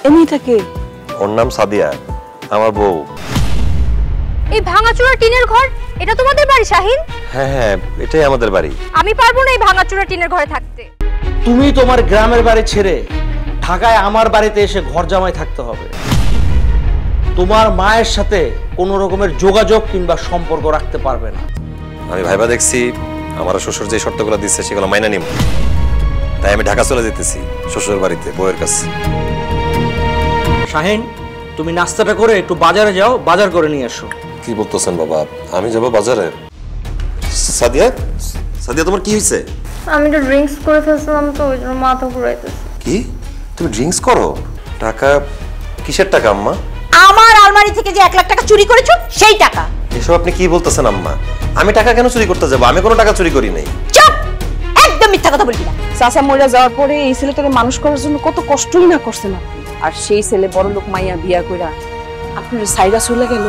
এমনিটা কে? ওর নাম সাদিয়া, আমার বউ। এই ভাঙাচোরা টিনের ঘর, এটা তোমাদের বাড়ি শাহিন? হ্যাঁ হ্যাঁ, এটাই আমাদের বাড়ি। আমি পারবো না এই ভাঙাচোরা টিনের ঘরে থাকতে। তুমি তোমার গ্রামের বাড়ি ছেড়ে ঢাকায় আমার বাড়িতে এসে ঘর জামাই থাকতে হবে। তোমার মায়ের সাথে কোনো রকমের যোগাযোগ কিংবা সম্পর্ক রাখতে পারবে না। আমি ভাইবা দেখছি আমার শ্বশুর যে শর্তগুলো দিচ্ছে সেগুলো মাইনা নিব, তাই আমি ঢাকা চলে যেতেছি শ্বশুর বাড়িতে বউয়ের কাছে। শাহিন, তুমি নাস্তাটা করে একটু বাজারে যাও, বাজার করে নিয়ে এসো। কি বলতেছেন বাবা, আমি যাব বাজারে? সাদিয়া, সাদিয়া তোমার কি হয়েছে? আমি তো ড্রিঙ্কস করে ফেলছিলাম, তো ওই জন্য মাথা ঘুরাইতেছে। কি তুমি ড্রিঙ্কস করো? টাকা কিসের টাকা আম্মা? আমার আলমারি থেকে যে 1 লাখ টাকা চুরি করেছো সেই টাকা। এসব আপনি কি বলতেছেন আম্মা? আমি টাকা কেন চুরি করতে যাব? আমি কোনো টাকা চুরি করি নাই। চুপ, একদম মিথ্যা কথা বলবি না। চাচা মরে যাওয়ার পরে এই ছেলেটাকে মানুষ করার জন্য কত কষ্টই না করছেন আপনি। আর সেই ছেলে বড় লোক মাইয়া বিয়া কইরা আপনার সাইরা চলে গেল।